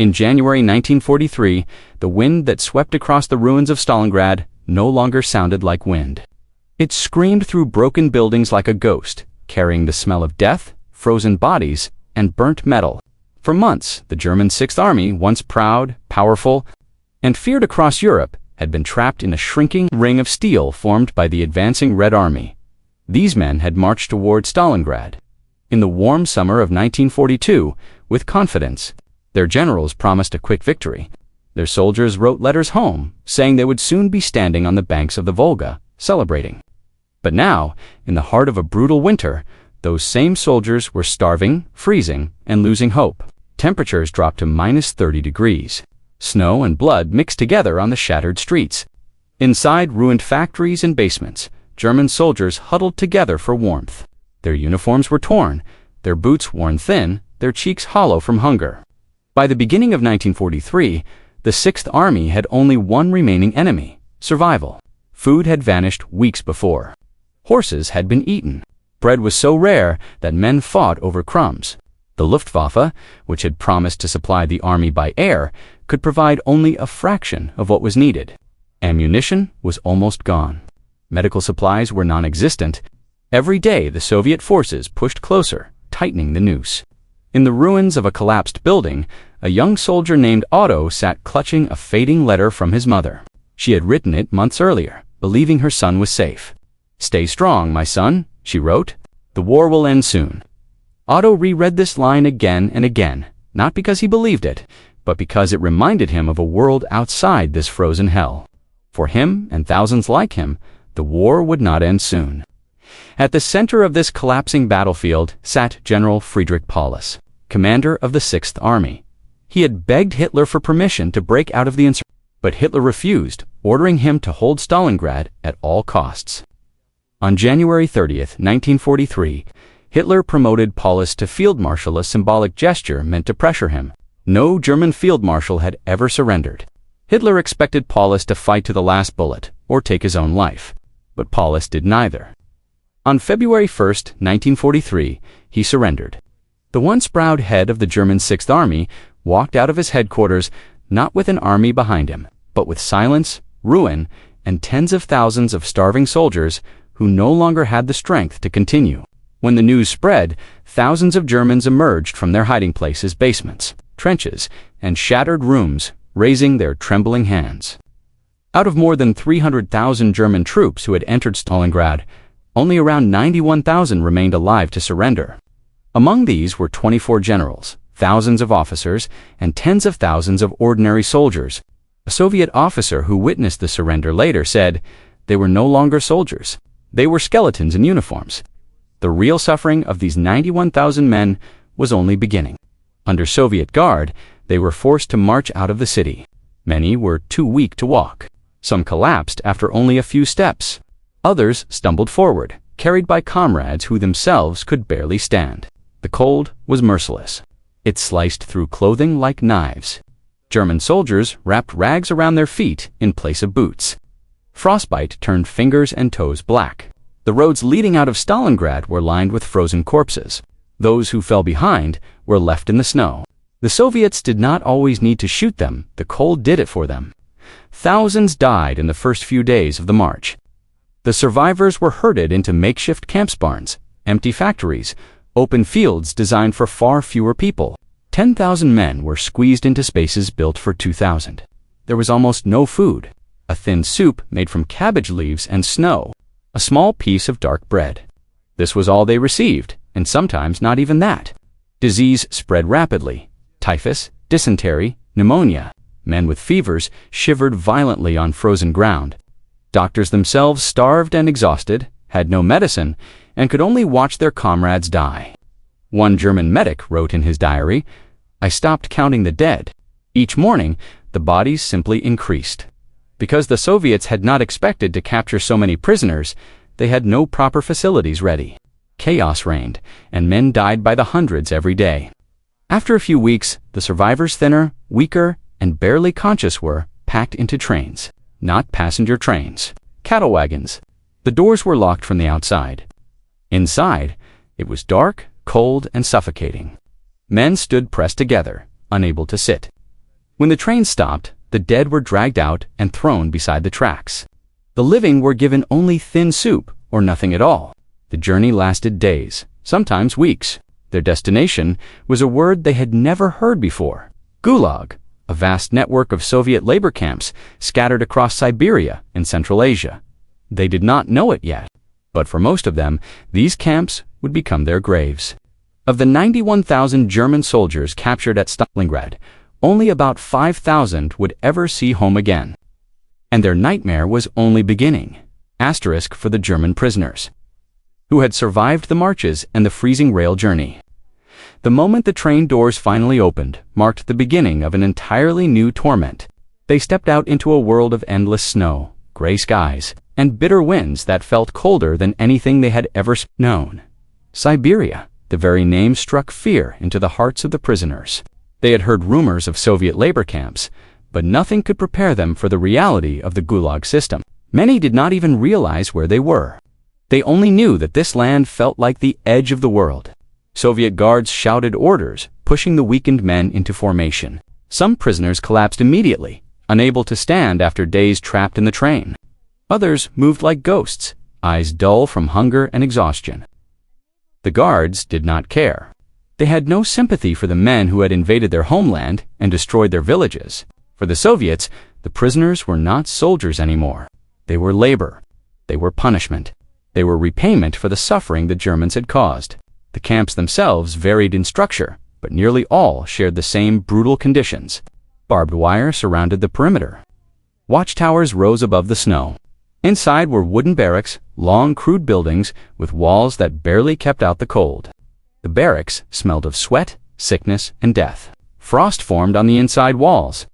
In January 1943, the wind that swept across the ruins of Stalingrad no longer sounded like wind. It screamed through broken buildings like a ghost, carrying the smell of death, frozen bodies, and burnt metal. For months, the German Sixth Army, once proud, powerful, and feared across Europe, had been trapped in a shrinking ring of steel formed by the advancing Red Army. These men had marched toward Stalingrad. In the warm summer of 1942, with confidence, their generals promised a quick victory. Their soldiers wrote letters home, saying they would soon be standing on the banks of the Volga, celebrating. But now, in the heart of a brutal winter, those same soldiers were starving, freezing, and losing hope. Temperatures dropped to -30 degrees. Snow and blood mixed together on the shattered streets. Inside ruined factories and basements, German soldiers huddled together for warmth. Their uniforms were torn, their boots worn thin, their cheeks hollow from hunger. By the beginning of 1943, the Sixth Army had only one remaining enemy: survival. Food had vanished weeks before. Horses had been eaten. Bread was so rare that men fought over crumbs. The Luftwaffe, which had promised to supply the army by air, could provide only a fraction of what was needed. Ammunition was almost gone. Medical supplies were non-existent. Every day the Soviet forces pushed closer, tightening the noose. In the ruins of a collapsed building, a young soldier named Otto sat clutching a fading letter from his mother. She had written it months earlier, believing her son was safe. "Stay strong, my son," she wrote. "The war will end soon." Otto reread this line again and again, not because he believed it, but because it reminded him of a world outside this frozen hell. For him and thousands like him, the war would not end soon. At the center of this collapsing battlefield sat General Friedrich Paulus, commander of the Sixth Army. He had begged Hitler for permission to break out of the insurrection, but Hitler refused, ordering him to hold Stalingrad at all costs. On January 30th, 1943, Hitler promoted Paulus to field marshal, a symbolic gesture meant to pressure him. No German field marshal had ever surrendered. Hitler expected Paulus to fight to the last bullet or take his own life, but Paulus did neither. On February 1st, 1943, he surrendered. The once proud head of the German Sixth Army walked out of his headquarters not with an army behind him, but with silence, ruin, and tens of thousands of starving soldiers who no longer had the strength to continue. When the news spread, thousands of Germans emerged from their hiding places, basements, trenches, and shattered rooms, raising their trembling hands. Out of more than 300,000 German troops who had entered Stalingrad, only around 91,000 remained alive to surrender. Among these were 24 generals, thousands of officers, and tens of thousands of ordinary soldiers. A Soviet officer who witnessed the surrender later said, "They were no longer soldiers. They were skeletons in uniforms." The real suffering of these 91,000 men was only beginning. Under Soviet guard, they were forced to march out of the city. Many were too weak to walk. Some collapsed after only a few steps. Others stumbled forward, carried by comrades who themselves could barely stand. The cold was merciless. It sliced through clothing like knives. German soldiers wrapped rags around their feet in place of boots. Frostbite turned fingers and toes black. The roads leading out of Stalingrad were lined with frozen corpses. Those who fell behind were left in the snow. The Soviets did not always need to shoot them. The cold did it for them. Thousands died in the first few days of the march. The survivors were herded into makeshift camp barns, empty factories, open fields designed for far fewer people. 10,000 men were squeezed into spaces built for 2,000. There was almost no food. A thin soup made from cabbage leaves and snow. A small piece of dark bread. This was all they received, and sometimes not even that. Disease spread rapidly. Typhus, dysentery, pneumonia. Men with fevers shivered violently on frozen ground. Doctors themselves, starved and exhausted, had no medicine, and could only watch their comrades die. One German medic wrote in his diary, "I stopped counting the dead. Each morning, the bodies simply increased." Because the Soviets had not expected to capture so many prisoners, they had no proper facilities ready. Chaos reigned, and men died by the hundreds every day. After a few weeks, the survivors, thinner, weaker, and barely conscious, were packed into trains. Not passenger trains, cattle wagons. The doors were locked from the outside. Inside, it was dark, cold, and suffocating. Men stood pressed together, unable to sit. When the train stopped, the dead were dragged out and thrown beside the tracks. The living were given only thin soup or nothing at all. The journey lasted days, sometimes weeks. Their destination was a word they had never heard before: Gulag, a vast network of Soviet labor camps scattered across Siberia and Central Asia. They did not know it yet, but for most of them, these camps would become their graves. Of the 91,000 German soldiers captured at Stalingrad, only about 5,000 would ever see home again. And their nightmare was only beginning. Asterisk for the German prisoners, who had survived the marches and the freezing rail journey. The moment the train doors finally opened marked the beginning of an entirely new torment. They stepped out into a world of endless snow, gray skies, and bitter winds that felt colder than anything they had ever known. Siberia, the very name, struck fear into the hearts of the prisoners. They had heard rumors of Soviet labor camps, but nothing could prepare them for the reality of the Gulag system. Many did not even realize where they were. They only knew that this land felt like the edge of the world. Soviet guards shouted orders, pushing the weakened men into formation. Some prisoners collapsed immediately, unable to stand after days trapped in the train. Others moved like ghosts, eyes dull from hunger and exhaustion. The guards did not care. They had no sympathy for the men who had invaded their homeland and destroyed their villages. For the Soviets, the prisoners were not soldiers anymore. They were labor. They were punishment. They were repayment for the suffering the Germans had caused. The camps themselves varied in structure, but nearly all shared the same brutal conditions. Barbed wire surrounded the perimeter. Watchtowers rose above the snow. Inside were wooden barracks, long, crude buildings with walls that barely kept out the cold. The barracks smelled of sweat, sickness, and death. Frost formed on the inside walls.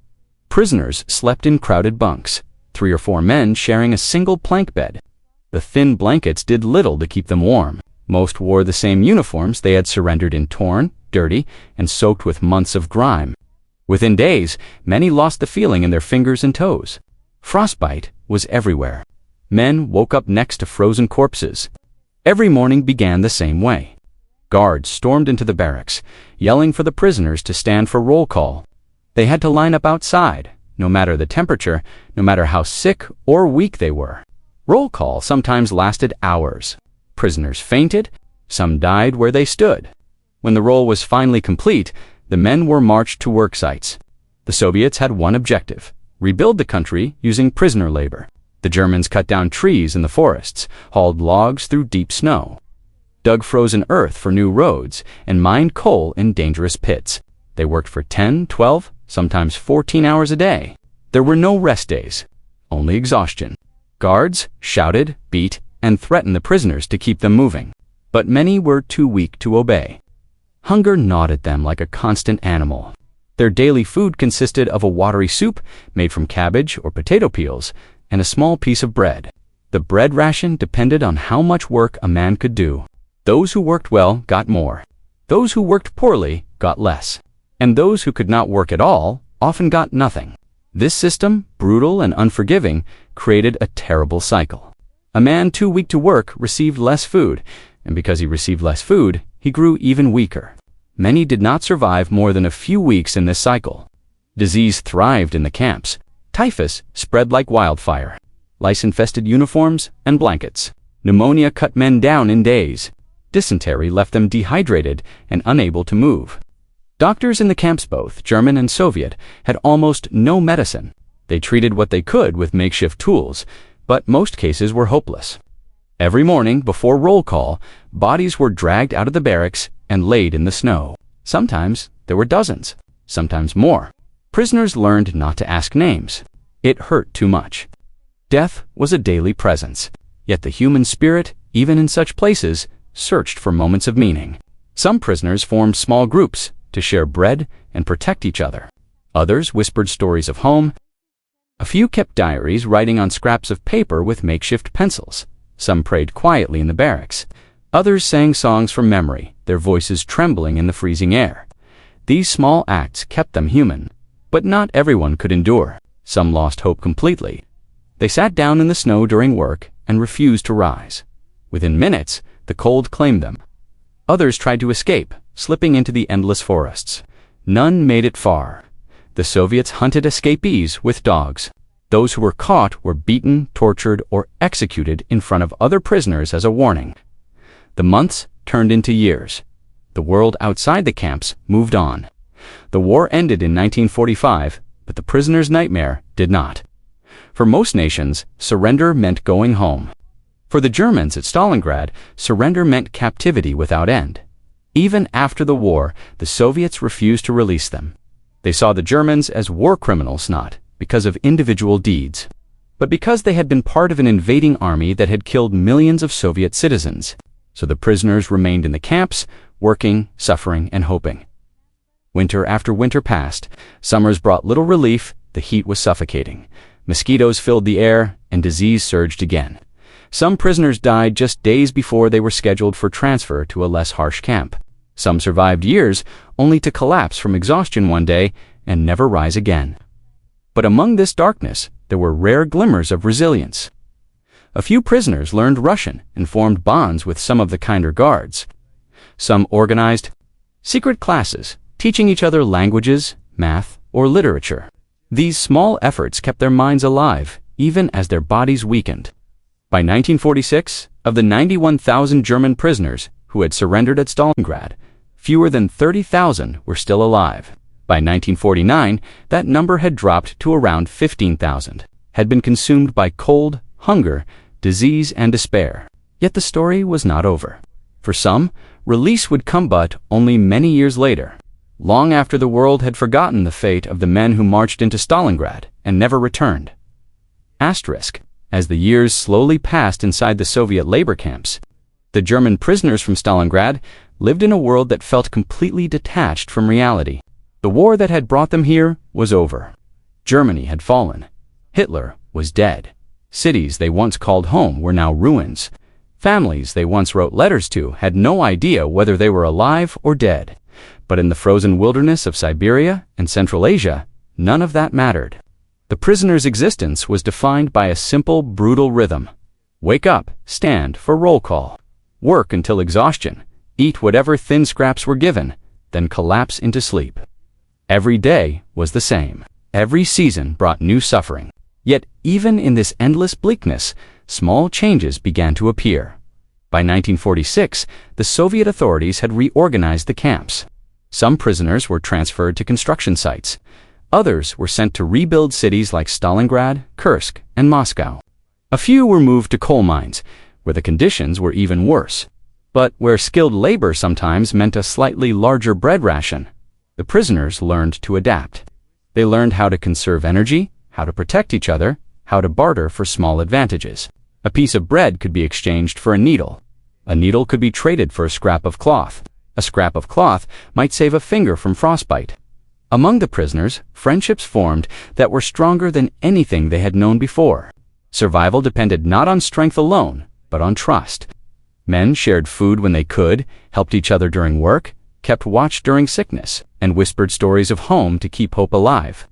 Prisoners slept in crowded bunks, 3 or 4 men sharing a single plank bed. The thin blankets did little to keep them warm. Most wore the same uniforms they had surrendered in, torn, dirty, and soaked with months of grime. Within days, many lost the feeling in their fingers and toes. Frostbite was everywhere. Men woke up next to frozen corpses. Every morning began the same way. Guards stormed into the barracks, yelling for the prisoners to stand for roll call. They had to line up outside, no matter the temperature, no matter how sick or weak they were. Roll call sometimes lasted hours. Prisoners fainted, some died where they stood. When the roll was finally complete, the men were marched to work sites. The Soviets had one objective: rebuild the country using prisoner labor. The Germans cut down trees in the forests, hauled logs through deep snow, dug frozen earth for new roads, and mined coal in dangerous pits. They worked for 10, 12, sometimes 14 hours a day. There were no rest days, only exhaustion. Guards shouted, beat, and threatened the prisoners to keep them moving, but many were too weak to obey. Hunger gnawed at them like a constant animal. Their daily food consisted of a watery soup made from cabbage or potato peels and a small piece of bread. The bread ration depended on how much work a man could do. Those who worked well got more. Those who worked poorly got less. And those who could not work at all often got nothing. This system, brutal and unforgiving, created a terrible cycle. A man too weak to work received less food, and because he received less food, he grew even weaker. Many did not survive more than a few weeks in this cycle. Disease thrived in the camps. Typhus spread like wildfire. Lice-infested uniforms and blankets. Pneumonia cut men down in days. Dysentery left them dehydrated and unable to move. Doctors in the camps, both German and Soviet, had almost no medicine. They treated what they could with makeshift tools, but most cases were hopeless. Every morning before roll call, bodies were dragged out of the barracks and laid in the snow. Sometimes there were dozens, sometimes more. Prisoners learned not to ask names. It hurt too much. Death was a daily presence, yet the human spirit, even in such places, searched for moments of meaning. Some prisoners formed small groups to share bread and protect each other. Others whispered stories of home. A few kept diaries, writing on scraps of paper with makeshift pencils. Some prayed quietly in the barracks. Others sang songs from memory, their voices trembling in the freezing air. These small acts kept them human, but not everyone could endure. Some lost hope completely. They sat down in the snow during work and refused to rise. Within minutes, the cold claimed them. Others tried to escape, slipping into the endless forests. None made it far. the Soviets hunted escapees with dogs. Those who were caught were beaten, tortured, or executed in front of other prisoners as a warning. The months turned into years. The world outside the camps moved on. The war ended in 1945, but the prisoners' nightmare did not. For most nations, surrender meant going home. For the Germans at Stalingrad, surrender meant captivity without end. Even after the war, the Soviets refused to release them. They saw the Germans as war criminals, not because of individual deeds, but because they had been part of an invading army that had killed millions of Soviet citizens. So the prisoners remained in the camps, working, suffering, and hoping. Winter after winter passed. Summers brought little relief. The heat was suffocating. Mosquitoes filled the air, and disease surged again. Some prisoners died just days before they were scheduled for transfer to a less harsh camp. Some survived years, only to collapse from exhaustion one day and never rise again. But among this darkness, there were rare glimmers of resilience. A few prisoners learned Russian and formed bonds with some of the kinder guards. Some organized secret classes, teaching each other languages, math, or literature. These small efforts kept their minds alive, even as their bodies weakened. By 1946, of the 91,000 German prisoners who had surrendered at Stalingrad, fewer than 30,000 were still alive. By 1949, that number had dropped to around 15,000, had been consumed by cold, hunger, disease, and despair. Yet the story was not over. For some, release would come but only many years later, long after the world had forgotten the fate of the men who marched into Stalingrad and never returned. Asterisk. As the years slowly passed inside the Soviet labor camps, the German prisoners from Stalingrad lived in a world that felt completely detached from reality. The war that had brought them here was over. Germany had fallen. Hitler was dead. Cities they once called home were now ruins. Families they once wrote letters to had no idea whether they were alive or dead. But in the frozen wilderness of Siberia and Central Asia, none of that mattered. The prisoner's existence was defined by a simple, brutal rhythm. Wake up, stand for roll call. Work until exhaustion, eat whatever thin scraps were given, then collapse into sleep. Every day was the same. Every season brought new suffering. Yet even in this endless bleakness, small changes began to appear. By 1946, the Soviet authorities had reorganized the camps. Some prisoners were transferred to construction sites. Others were sent to rebuild cities like Stalingrad, Kursk, and Moscow. A few were moved to coal mines, where the conditions were even worse, but where skilled labor sometimes meant a slightly larger bread ration. The prisoners learned to adapt. They learned how to conserve energy, how to protect each other, how to barter for small advantages. A piece of bread could be exchanged for a needle. A needle could be traded for a scrap of cloth. A scrap of cloth might save a finger from frostbite. Among the prisoners, friendships formed that were stronger than anything they had known before. Survival depended not on strength alone, but on trust. Men shared food when they could, helped each other during work, kept watch during sickness, and whispered stories of home to keep hope alive.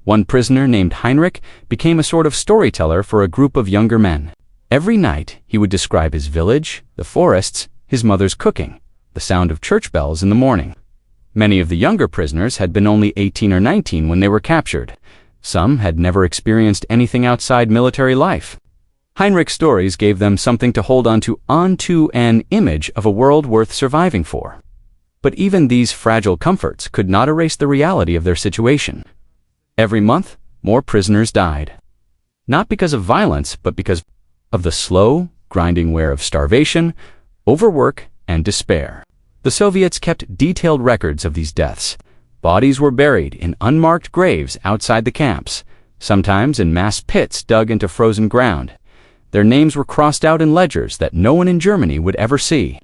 One prisoner named Heinrich became a sort of storyteller for a group of younger men. Every night, he would describe his village, the forests, his mother's cooking, the sound of church bells in the morning. Many of the younger prisoners had been only 18 or 19 when they were captured. Some had never experienced anything outside military life. Heinrich's stories gave them something to hold onto an image of a world worth surviving for. But even these fragile comforts could not erase the reality of their situation. Every month, more prisoners died. Not because of violence, but because of the slow, grinding wear of starvation, overwork, and despair. The Soviets kept detailed records of these deaths. Bodies were buried in unmarked graves outside the camps, sometimes in mass pits dug into frozen ground. Their names were crossed out in ledgers that no one in Germany would ever see.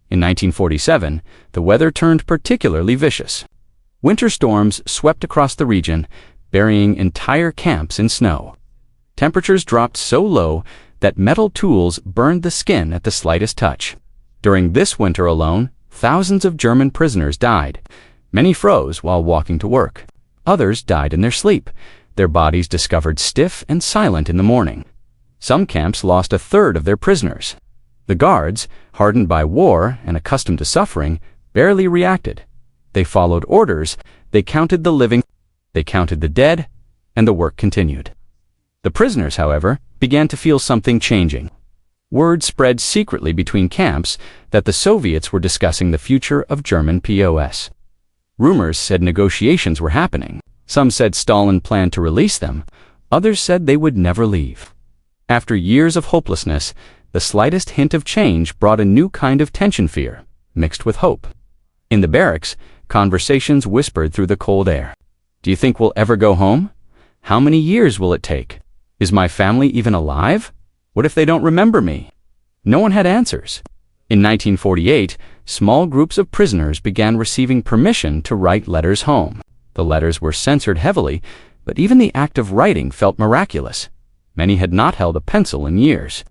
In 1947, the weather turned particularly vicious. Winter storms swept across the region, burying entire camps in snow. Temperatures dropped so low that metal tools burned the skin at the slightest touch. During this winter alone, thousands of German prisoners died. Many froze while walking to work. Others died in their sleep, their bodies discovered stiff and silent in the morning. Some camps lost a third of their prisoners. The guards, hardened by war and accustomed to suffering, barely reacted. They followed orders, they counted the living. They counted the dead, and the work continued. The prisoners, however, began to feel something changing. Word spread secretly between camps that the Soviets were discussing the future of German POWs. Rumors said negotiations were happening. Some said Stalin planned to release them. Others said they would never leave. After years of hopelessness, the slightest hint of change brought a new kind of tension fear, mixed with hope. In the barracks, conversations whispered through the cold air. Do you think we'll ever go home? How many years will it take? Is my family even alive? What if they don't remember me? No one had answers. In 1948, small groups of prisoners began receiving permission to write letters home. The letters were censored heavily, but even the act of writing felt miraculous. Many had not held a pencil in years.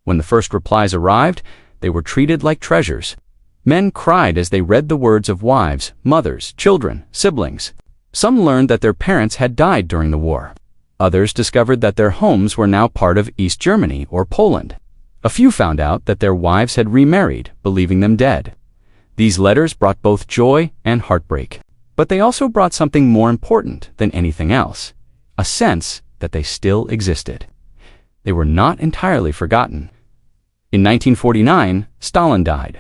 When the first replies arrived, they were treated like treasures. Men cried as they read the words of wives, mothers, children, siblings. Some learned that their parents had died during the war. Others discovered that their homes were now part of East Germany or Poland. A few found out that their wives had remarried, believing them dead. These letters brought both joy and heartbreak. But they also brought something more important than anything else, a sense that they still existed. They were not entirely forgotten. In 1949, Stalin died.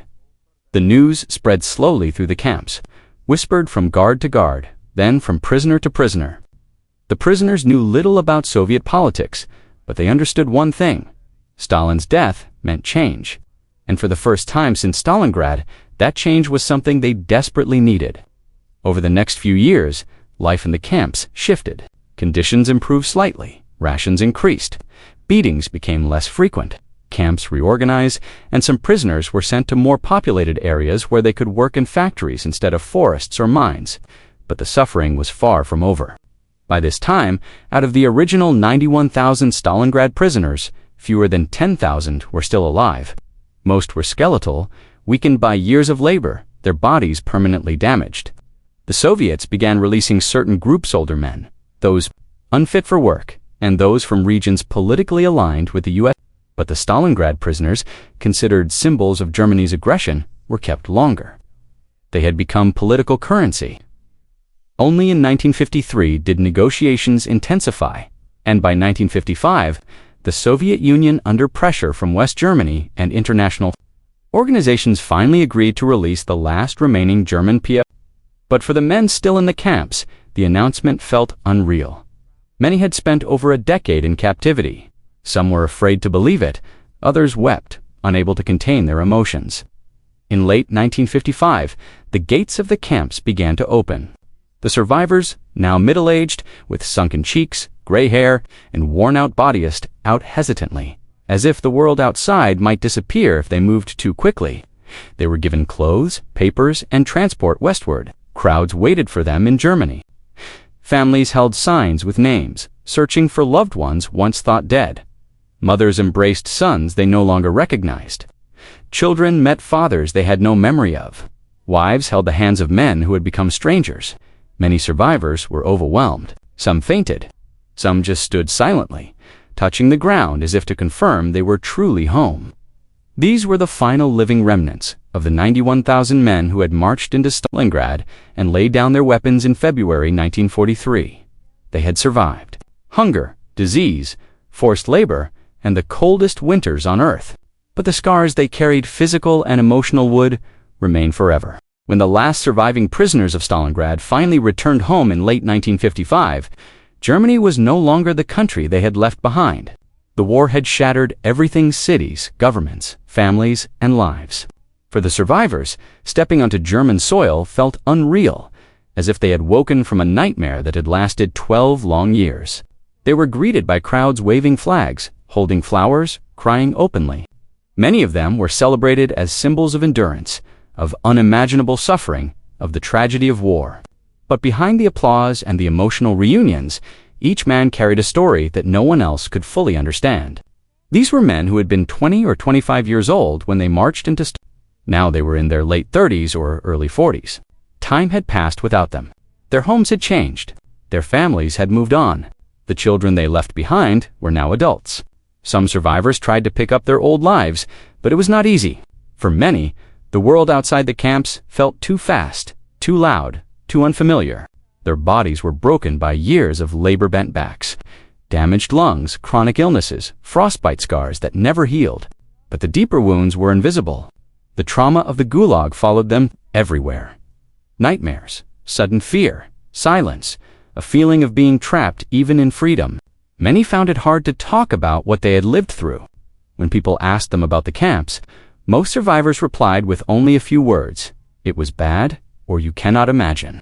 The news spread slowly through the camps, whispered from guard to guard, then from prisoner to prisoner. The prisoners knew little about Soviet politics, but they understood one thing. Stalin's death meant change. And for the first time since Stalingrad, that change was something they desperately needed. Over the next few years, life in the camps shifted. Conditions improved slightly, rations increased, beatings became less frequent, camps reorganized, and some prisoners were sent to more populated areas where they could work in factories instead of forests or mines. But the suffering was far from over. By this time, out of the original 91,000 Stalingrad prisoners, fewer than 10,000 were still alive. Most were skeletal, weakened by years of labor, their bodies permanently damaged. The Soviets began releasing certain groups older men, those unfit for work, and those from regions politically aligned with the U.S. But the Stalingrad prisoners, considered symbols of Germany's aggression, were kept longer. They had become political currency. Only in 1953 did negotiations intensify, and by 1955, the Soviet Union, under pressure from West Germany and international organizations, finally agreed to release the last remaining German POWs. But for the men still in the camps, the announcement felt unreal. Many had spent over a decade in captivity. Some were afraid to believe it, others wept, unable to contain their emotions. In late 1955, the gates of the camps began to open. The survivors, now middle-aged, with sunken cheeks, gray hair, and worn-out bodies, out hesitantly, as if the world outside might disappear if they moved too quickly. They were given clothes, papers, and transport westward. Crowds waited for them in Germany. Families held signs with names, searching for loved ones once thought dead. Mothers embraced sons they no longer recognized. Children met fathers they had no memory of. Wives held the hands of men who had become strangers. Many survivors were overwhelmed. Some fainted. Some just stood silently, touching the ground as if to confirm they were truly home. These were the final living remnants of the 91,000 men who had marched into Stalingrad and laid down their weapons in February 1943. They had survived hunger, disease, forced labor, and the coldest winters on Earth. But the scars they carried, physical and emotional, would remain forever. When the last surviving prisoners of Stalingrad finally returned home in late 1955, Germany was no longer the country they had left behind. The war had shattered everything: cities, governments, families, and lives. For the survivors, stepping onto German soil felt unreal, as if they had woken from a nightmare that had lasted 12 long years. They were greeted by crowds waving flags, holding flowers, crying openly. Many of them were celebrated as symbols of endurance, of unimaginable suffering, of the tragedy of war. But behind the applause and the emotional reunions, each man carried a story that no one else could fully understand. These were men who had been 20 or 25 years old when they marched into Now they were in their late 30s or early 40s. Time had passed without them. Their homes had changed. Their families had moved on. The children they left behind were now adults. Some survivors tried to pick up their old lives, but it was not easy. For many, the world outside the camps felt too fast, too loud, too unfamiliar. Their bodies were broken by years of labor-bent backs, damaged lungs, chronic illnesses, frostbite scars that never healed. But the deeper wounds were invisible. The trauma of the Gulag followed them everywhere. Nightmares, sudden fear, silence, a feeling of being trapped even in freedom. Many found it hard to talk about what they had lived through. When people asked them about the camps, most survivors replied with only a few words: "It was bad," or "You cannot imagine."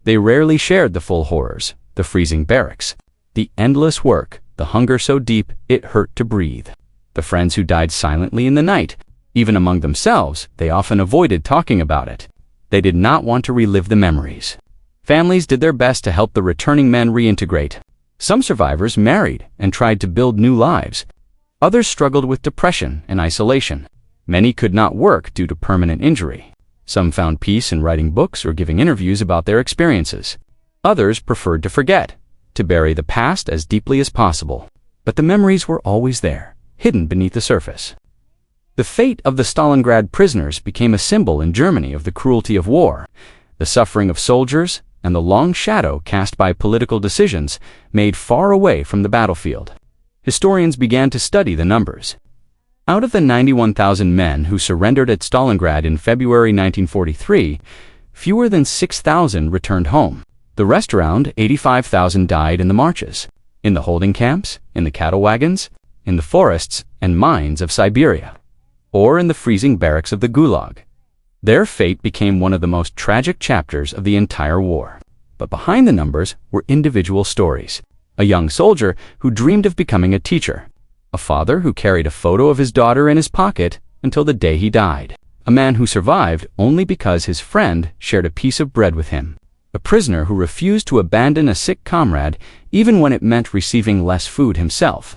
They rarely shared the full horrors, the freezing barracks, the endless work, the hunger so deep it hurt to breathe. The friends who died silently in the night, even among themselves, they often avoided talking about it. They did not want to relive the memories. Families did their best to help the returning men reintegrate. Some survivors married and tried to build new lives. Others struggled with depression and isolation. Many could not work due to permanent injury. Some found peace in writing books or giving interviews about their experiences. Others preferred to forget, to bury the past as deeply as possible. But the memories were always there, hidden beneath the surface. The fate of the Stalingrad prisoners became a symbol in Germany of the cruelty of war. The suffering of soldiers and the long shadow cast by political decisions made far away from the battlefield. Historians began to study the numbers. Out of the 91,000 men who surrendered at Stalingrad in February 1943, fewer than 6,000 returned home. The rest, around 85,000, died in the marches, in the holding camps, in the cattle wagons, in the forests and mines of Siberia, or in the freezing barracks of the Gulag. Their fate became one of the most tragic chapters of the entire war. But behind the numbers were individual stories. A young soldier who dreamed of becoming a teacher. A father who carried a photo of his daughter in his pocket until the day he died. A man who survived only because his friend shared a piece of bread with him. A prisoner who refused to abandon a sick comrade even when it meant receiving less food himself.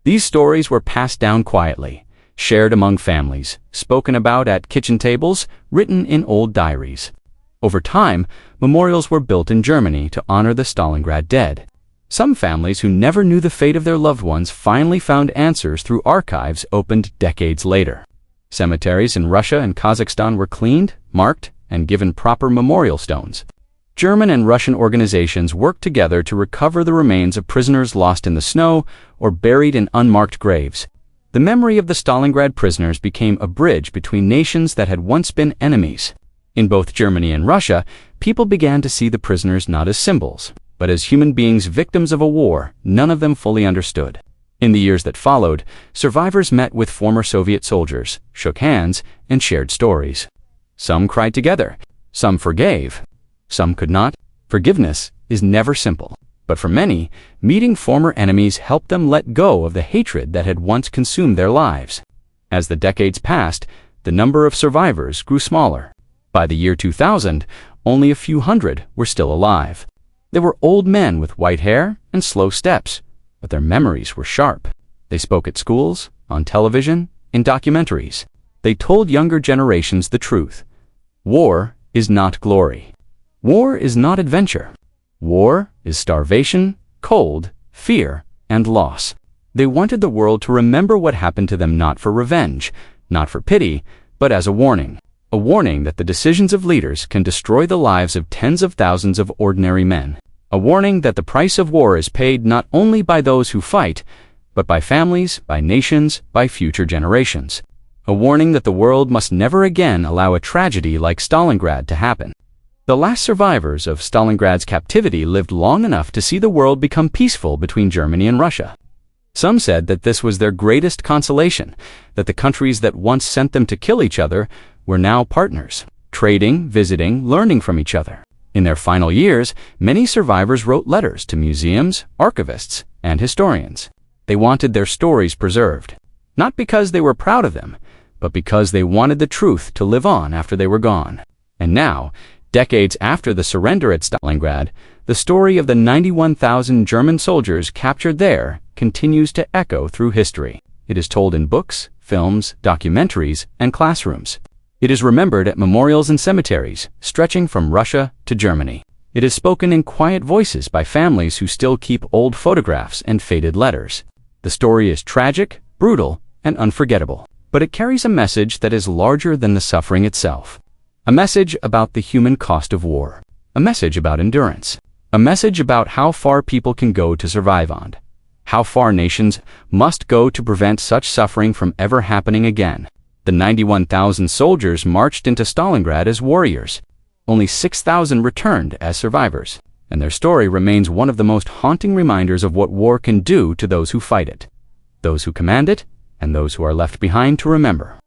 These stories were passed down quietly, shared among families, spoken about at kitchen tables, written in old diaries. Over time, memorials were built in Germany to honor the Stalingrad dead. Some families who never knew the fate of their loved ones finally found answers through archives opened decades later. Cemeteries in Russia and Kazakhstan were cleaned, marked, and given proper memorial stones. German and Russian organizations worked together to recover the remains of prisoners lost in the snow or buried in unmarked graves. The memory of the Stalingrad prisoners became a bridge between nations that had once been enemies. In both Germany and Russia, people began to see the prisoners not as symbols, but as human beings victims of a war none of them fully understood. In the years that followed, survivors met with former Soviet soldiers, shook hands, and shared stories. Some cried together, some forgave, some could not. Forgiveness is never simple, but for many, meeting former enemies helped them let go of the hatred that had once consumed their lives. As the decades passed, the number of survivors grew smaller. By the year 2000, only a few hundred were still alive. They were old men with white hair and slow steps, but their memories were sharp. They spoke at schools, on television, in documentaries. They told younger generations the truth. War is not glory. War is not adventure. War is starvation, cold, fear, and loss. They wanted the world to remember what happened to them not for revenge, not for pity, but as a warning. A warning that the decisions of leaders can destroy the lives of tens of thousands of ordinary men. A warning that the price of war is paid not only by those who fight, but by families, by nations, by future generations. A warning that the world must never again allow a tragedy like Stalingrad to happen. The last survivors of Stalingrad's captivity lived long enough to see the world become peaceful between Germany and Russia. Some said that this was their greatest consolation, that the countries that once sent them to kill each other were now partners, trading, visiting, learning from each other. In their final years, many survivors wrote letters to museums, archivists, and historians. They wanted their stories preserved, not because they were proud of them, but because they wanted the truth to live on after they were gone. And now, decades after the surrender at Stalingrad, the story of the 91,000 German soldiers captured there continues to echo through history. It is told in books, films, documentaries, and classrooms. It is remembered at memorials and cemeteries, stretching from Russia to Germany. It is spoken in quiet voices by families who still keep old photographs and faded letters. The story is tragic, brutal, and unforgettable, but it carries a message that is larger than the suffering itself. A message about the human cost of war. A message about endurance. A message about how far people can go to survive on. How far nations must go to prevent such suffering from ever happening again. The 91,000 soldiers marched into Stalingrad as warriors. Only 6,000 returned as survivors, and their story remains one of the most haunting reminders of what war can do to those who fight it, those who command it, and those who are left behind to remember.